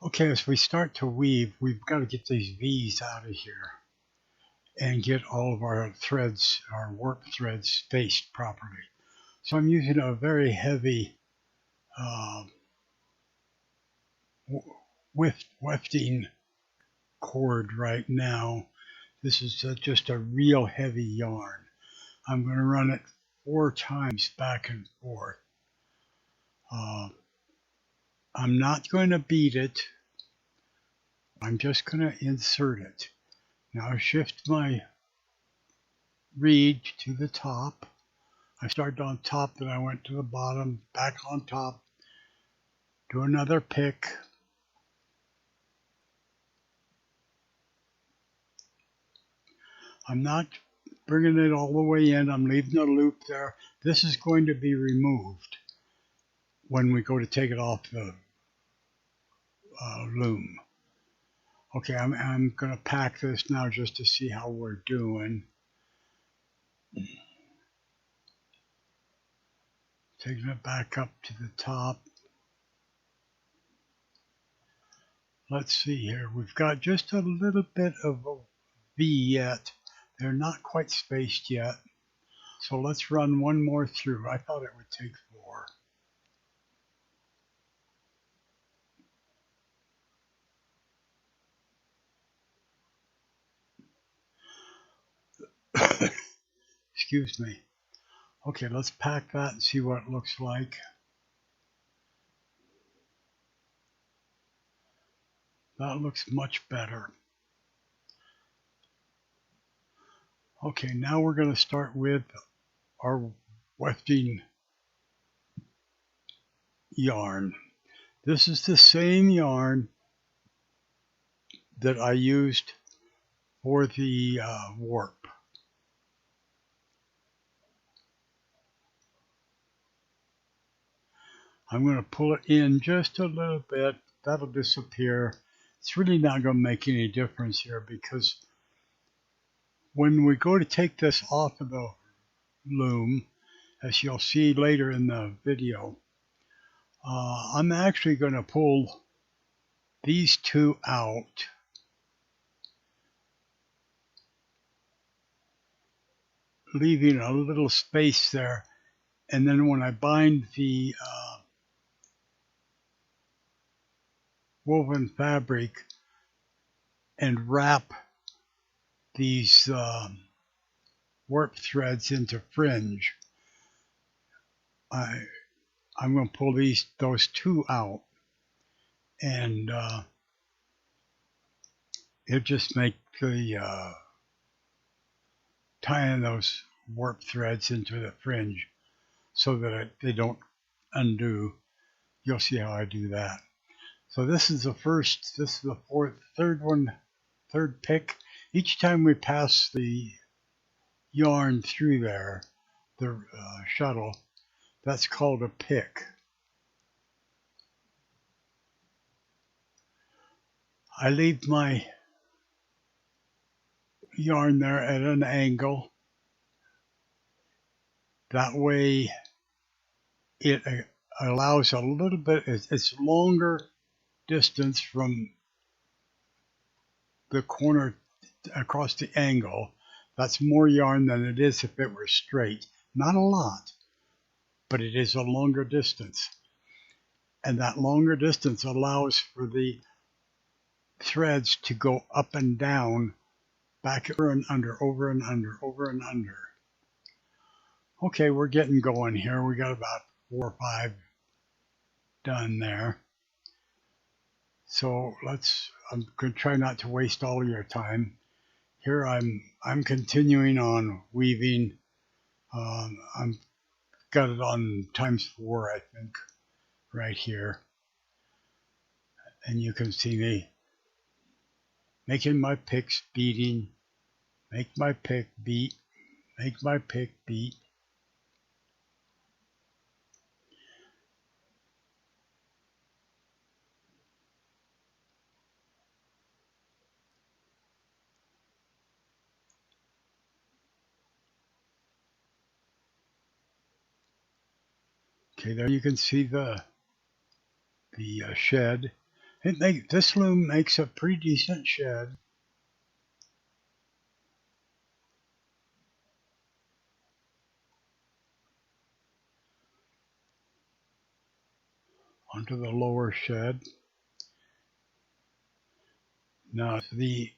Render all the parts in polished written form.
Okay, as we start to weave, we've got to get these V's out of here and get all of our threads, our warp threads, spaced properly. So I'm using a very heavy wefting cord right now. This is just a real heavy yarn. I'm going to run it 4 times back and forth. I'm not going to beat it. I'm just going to insert it. Now I shift my reed to the top. I started on top, then I went to the bottom, back on top, do another pick. I'm not bringing it all the way in. I'm leaving a loop there. This is going to be removed when we go to take it off the loom. Okay, I'm going to pack this now just to see how we're doing. Taking it back up to the top. Let's see here. We've got just a little bit of a V yet. They're not quite spaced yet. So let's run one more through. I thought it would take 4. Excuse me. Okay, let's pack that and see what it looks like. That looks much better. Okay, now we're going to start with our wefting yarn. This is the same yarn that I used for the warp. I'm going to pull it in just a little bit. That'll disappear. It's really not going to make any difference here because when we go to take this off of the loom, as you'll see later in the video, I'm actually going to pull these 2 out. Leaving a little space there, and then when I bind the woven fabric and wrap these warp threads into fringe, I'm going to pull those 2 out, and it'll just make the tying those warp threads into the fringe so that they don't undo. You'll see how I do that. So this is the first, this is the third pick. Each time we pass the yarn through there, the shuttle, that's called a pick. I leave my yarn there at an angle. That way it allows a little bit, it's longer distance from the corner across the angle. That's more yarn than it is if it were straight. Not a lot, but it is a longer distance. And that longer distance allows for the threads to go up and down, back over and under, over and under, over and under. Okay, we're getting going here. We got about 4 or 5 done there. So I'm going to try not to waste all of your time. Here I'm continuing on weaving. I'm got it on ×4, I think, right here. And you can see me making my picks beating, make my pick beat, make my pick beat. Okay, there you can see the shed. This loom makes a pretty decent shed. Onto the lower shed. Now the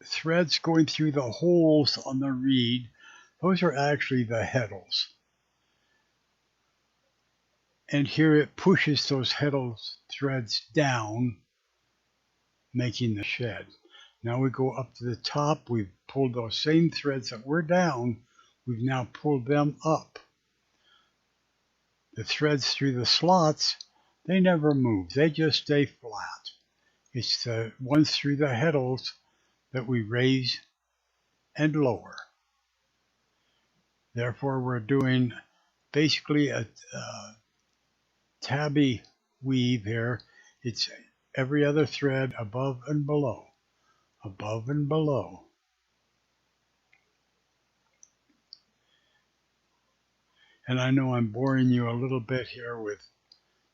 threads going through the holes on the reed, those are actually the heddles. And here it pushes those heddle threads down, making the shed. Now we go up to the top, we've pulled those same threads that were down, we've now pulled them up. The threads through the slots, they never move, they just stay flat. It's the ones through the heddles that we raise and lower. Therefore, we're doing basically a tabby weave here. It's every other thread above and below, above and below. And I know I'm boring you a little bit here with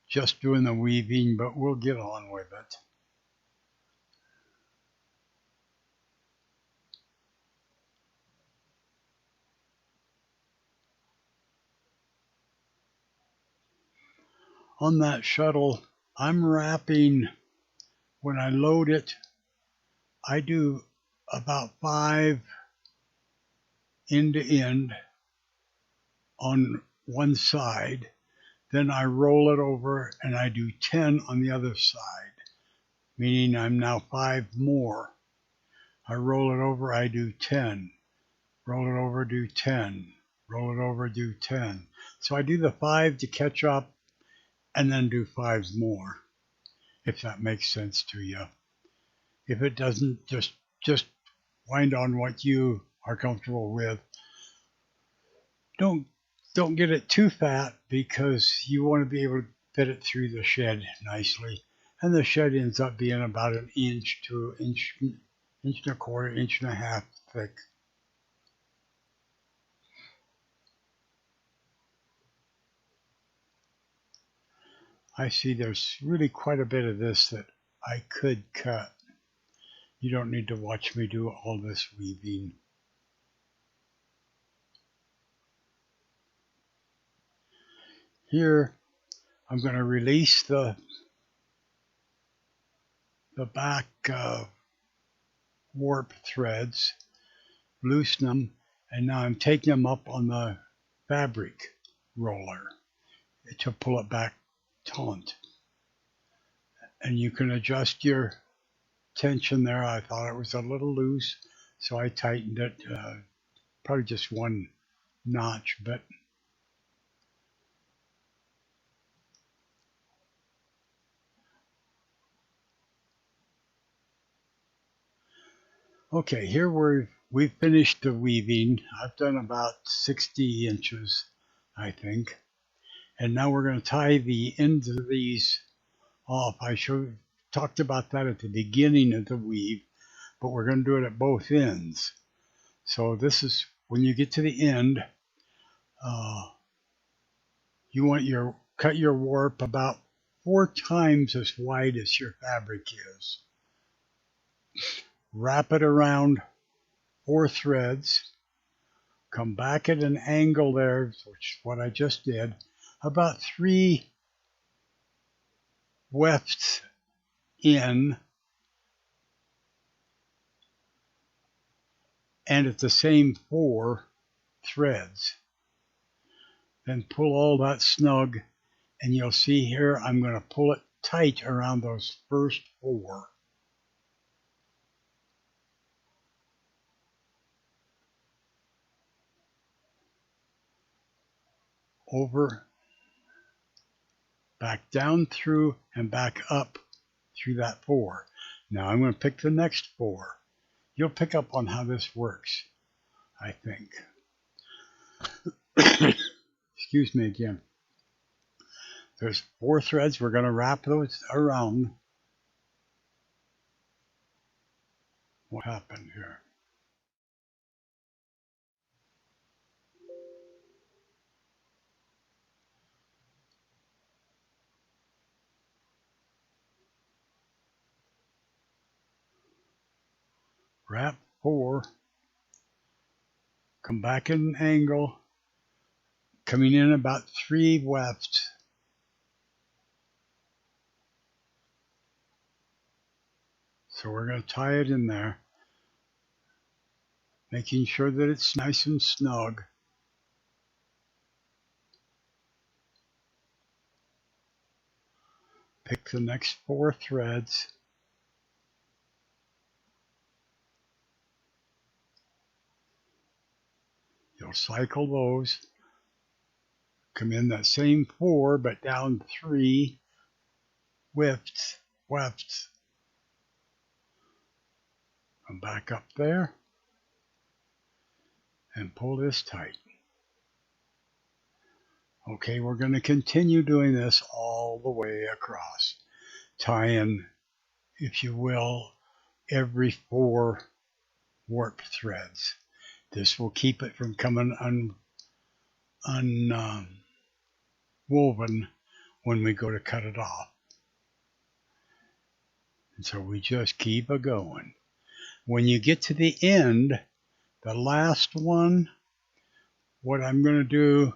just doing the weaving, but we'll get on with it. On that shuttle, I'm wrapping, when I load it, I do about 5 end to end on one side. Then I roll it over and I do 10 on the other side, meaning I'm now 5 more. I roll it over, I do 10. Roll it over, do 10. Roll it over, do 10. So I do the 5 to catch up and then do 5 more, if that makes sense to you. If it doesn't, just wind on what you are comfortable with. Don't get it too fat, because you want to be able to fit it through the shed nicely. And the shed ends up being about an inch to inch and a quarter, inch and a half thick. I see there's really quite a bit of this that I could cut. You don't need to watch me do all this weaving. Here, I'm going to release the back warp threads, loosen them, and now I'm taking them up on the fabric roller to pull it back taut. And you can adjust your tension there. I thought it was a little loose, so I tightened it, probably just 1 notch, but okay, here we've finished the weaving. I've done about 60 inches, I think. And now we're going to tie the ends of these off. I talked about that at the beginning of the weave, but we're going to do it at both ends. So this is, when you get to the end, you want cut your warp about 4 times as wide as your fabric is. Wrap it around 4 threads. Come back at an angle there, which is what I just did, about 3 wefts in, and at the same 4 threads. Then pull all that snug, and you'll see here I'm going to pull it tight around those first 4. Over, back down through, and back up through that 4. Now I'm going to pick the next 4. You'll pick up on how this works, I think. Excuse me again. There's 4 threads. We're going to wrap those around. What happened here? wrap 4, come back in an angle, coming in about 3 wefts. So we're going to tie it in there, making sure that it's nice and snug. Pick the next 4 threads. You'll cycle those. Come in that same 4, but down 3 wefts. Come back up there and pull this tight. Okay, we're going to continue doing this all the way across, tying, if you will, every 4 warp threads. This will keep it from coming unwoven when we go to cut it off. And so we just keep it going. When you get to the end, the last one, what I'm going to do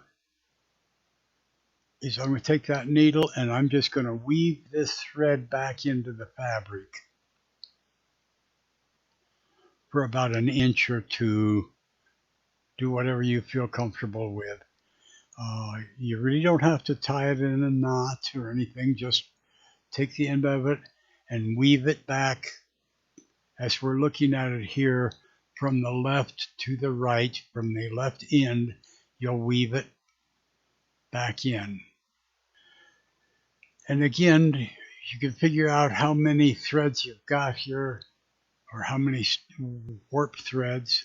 is I'm going to take that needle and I'm just going to weave this thread back into the fabric for about an inch or 2. Do whatever you feel comfortable with. You really don't have to tie it in a knot or anything. Just take the end of it and weave it back, as we're looking at it here, from the left to the right. From the left end, you'll weave it back in. And again, you can figure out how many threads you've got here, or how many warp threads.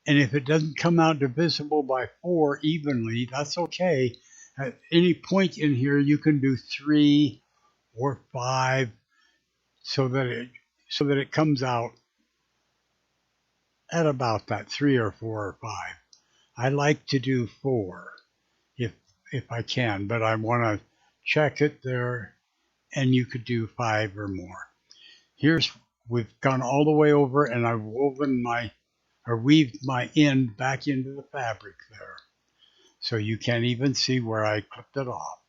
And if it doesn't come out divisible by 4 evenly, that's okay. At any point in here, you can do 3 or 5 so that it comes out at about that 3 or 4 or 5. I like to do 4 if I can, but I want to check it there, and you could do 5 or more. We've gone all the way over, and I've weaved my end back into the fabric there. So you can't even see where I clipped it off.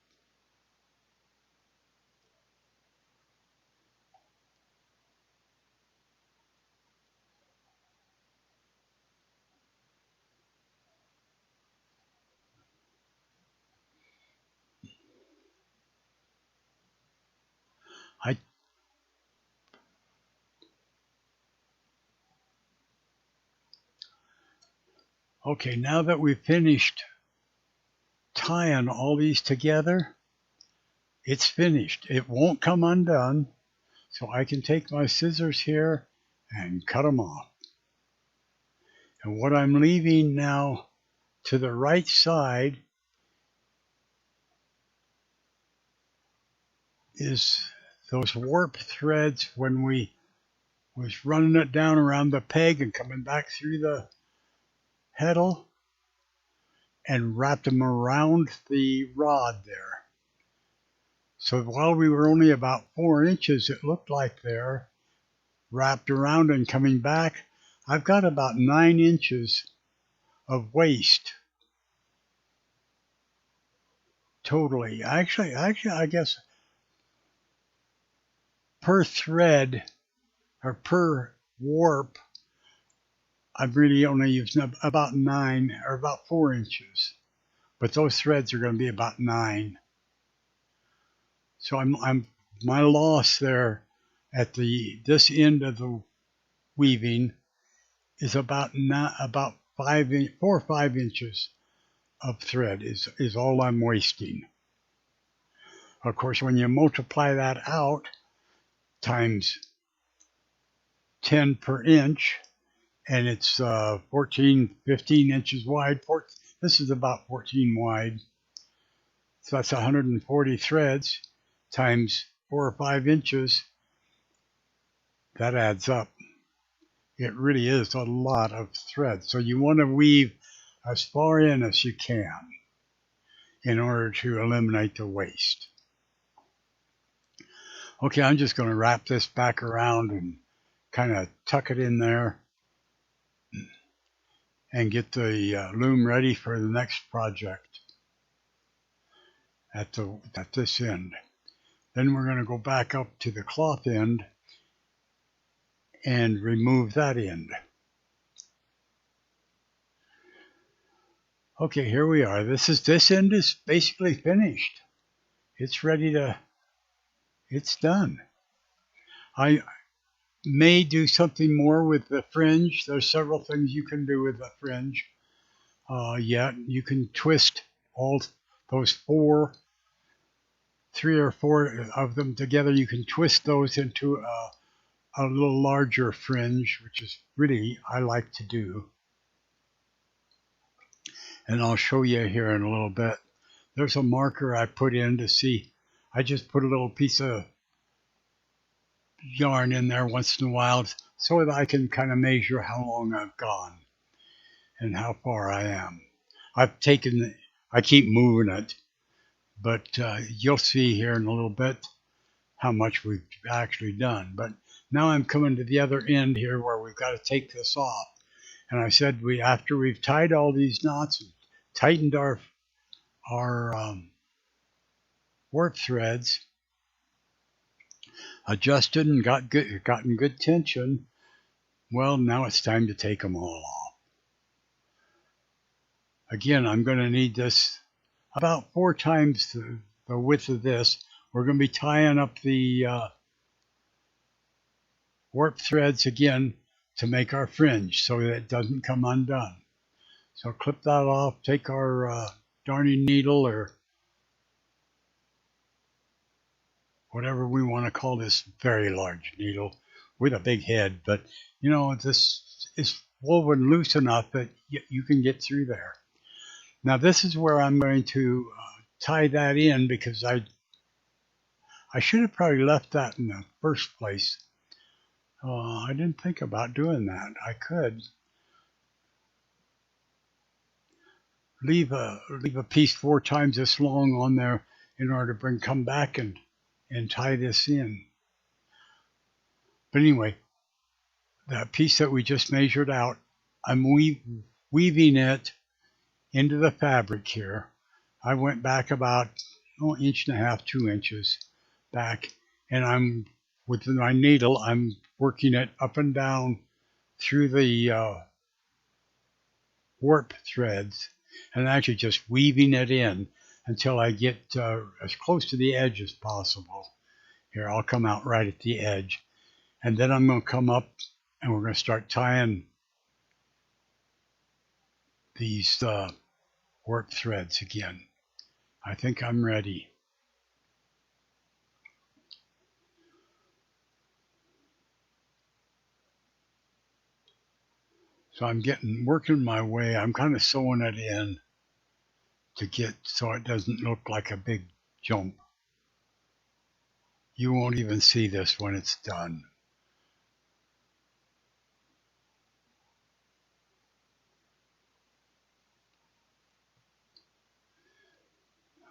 Okay, now that we've finished tying all these together, it's finished. It won't come undone, so I can take my scissors here and cut them off. And what I'm leaving now to the right side is those warp threads when we was running it down around the peg and coming back through the heddle and wrapped them around the rod there. So while we were only about 4 inches, it looked like there, wrapped around and coming back, I've got about 9 inches of waste totally. Actually, I guess per thread or per warp, I've really only used about 9 or about 4 inches, but those threads are going to be about 9. So my loss there at this end of the weaving is about 4 or 5 inches of thread is all I'm wasting. Of course, when you multiply that out times 10 per inch, and it's 15 inches wide. This is about 14 wide. So that's 140 threads times 4 or 5 inches. That adds up. It really is a lot of thread. So you want to weave as far in as you can in order to eliminate the waste. Okay, I'm just going to wrap this back around and kind of tuck it in there and get the loom ready for the next project at this end. Then we're going to go back up to the cloth end and remove that end. Okay, here we are. This end is basically finished. It's ready to, it's done. I may do something more with the fringe. There's several things you can do with the fringe. You can twist all those three or four of them together. You can twist those into a little larger fringe, which is really I like to do. And I'll show you here in a little bit. There's a marker I put in to see. I just put a little piece of yarn in there once in a while so that I can kind of measure how long I've gone and how far I am. I keep moving it, but you'll see here in a little bit how much we've actually done. But now I'm coming to the other end here where we've got to take this off. And I said after we've tied all these knots and tightened our warp threads, adjusted and gotten good tension, well, now it's time to take them all off. Again, I'm going to need this about 4 times the width of this. We're going to be tying up the warp threads again to make our fringe so that it doesn't come undone. So clip that off, take our darning needle or whatever we want to call this very large needle with a big head, but you know, this is woven loose enough that you can get through there. Now this is where I'm going to tie that in, because I should have probably left that in the first place. I didn't think about doing that. I could leave a piece 4 times this long on there in order to come back and tie this in. But anyway, that piece that we just measured out, I'm weaving it into the fabric here. I went back about 1.5 inches, 2 inches back, and with my needle, I'm working it up and down through the warp threads, and actually just weaving it in until I get as close to the edge as possible. Here, I'll come out right at the edge, and then I'm going to come up and we're going to start tying these warp threads again. I think I'm ready. So I'm working my way. I'm kind of sewing it in to get so it doesn't look like a big jump. You won't even see this when it's done.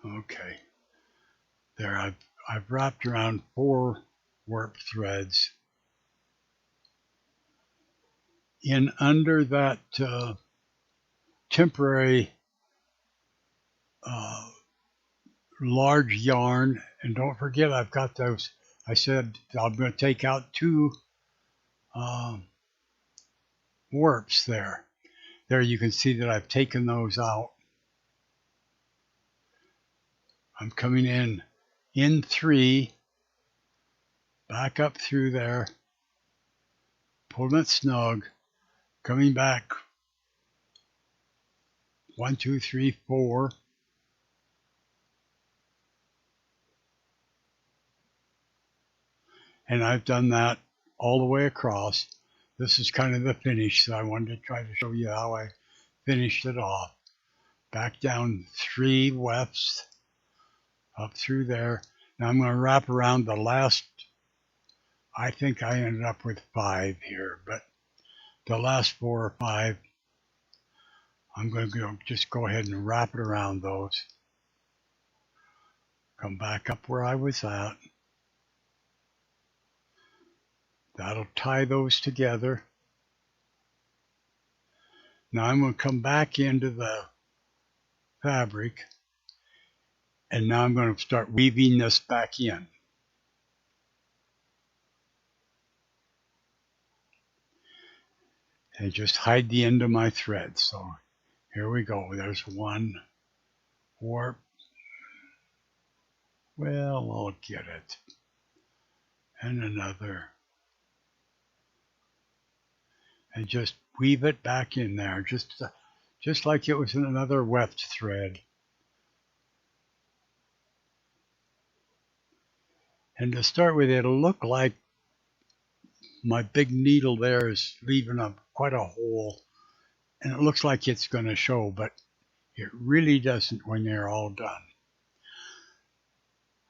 Okay. There, I've wrapped around 4 warp threads. In under that temporary large yarn, and don't forget I've got those. I said I'm going to take out 2 warps there. There you can see that I've taken those out. I'm coming in 3, back up through there, pulling it snug, coming back 1, 2, 3, 4. And I've done that all the way across. This is kind of the finish, so I wanted to try to show you how I finished it off. Back down 3 wefts, up through there. Now I'm going to wrap around the last, I think I ended up with 5 here, but the last 4 or 5, I'm going to just go ahead and wrap it around those. Come back up where I was at. That'll tie those together. Now I'm going to come back into the fabric, and now I'm going to start weaving this back in. And just hide the end of my thread. So here we go. There's one warp. Well, I'll get it. And another. And just weave it back in there, just like it was another weft thread. And to start with, it'll look like my big needle there is leaving quite a hole, and it looks like it's going to show, but it really doesn't when they're all done.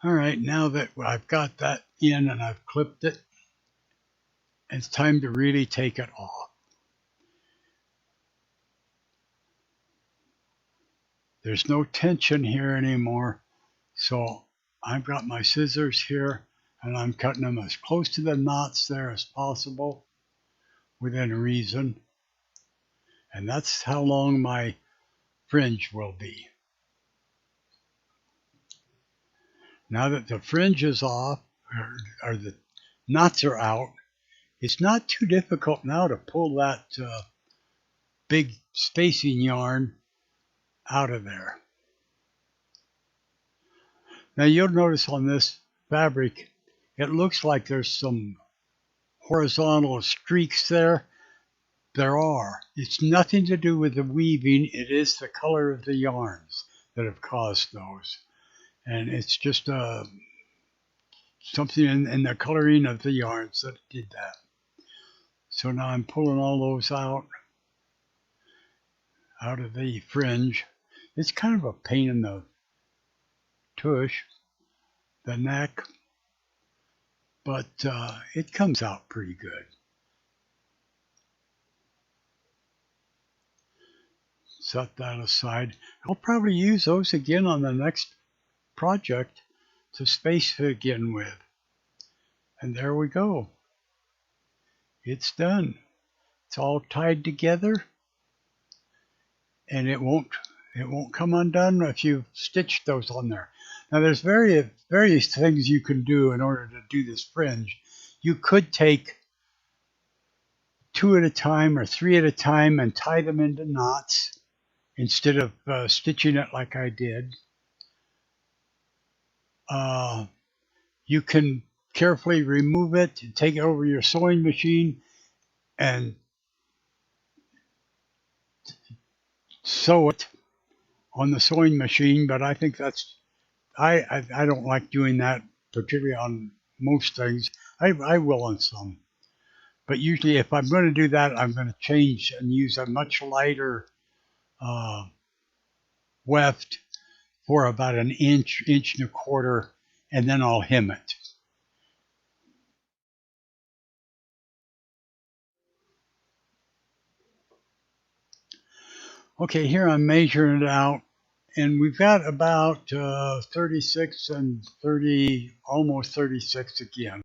All right, now that I've got that in and I've clipped it, it's time to really take it off. There's no tension here anymore, so I've got my scissors here, and I'm cutting them as close to the knots there as possible within reason. And that's how long my fringe will be. Now that the fringe is off, or the knots are out, it's not too difficult now to pull that big spacing yarn out of there. Now you'll notice on this fabric, it looks like there's some horizontal streaks there. There are. It's nothing to do with the weaving. It is the color of the yarns that have caused those. And it's just something in the coloring of the yarns that did that. So now I'm pulling all those out of the fringe. It's kind of a pain in the tush, the neck, but it comes out pretty good. Set that aside. I'll probably use those again on the next project to space again with. And there we go. It's done. It's all tied together, and it won't come undone if you stitch those on there. Now there's various things you can do in order to do this fringe. You could take 2 at a time or 3 at a time and tie them into knots instead of stitching it like I did. You can carefully remove it and take it over your sewing machine and sew it on the sewing machine, but I think that's I don't like doing that, particularly on most things. I will on some, but usually if I'm going to do that, I'm going to change and use a much lighter weft for about an inch and a quarter, and then I'll hem it. Okay, here I'm measuring it out, and we've got about 36 and 30, almost 36 again.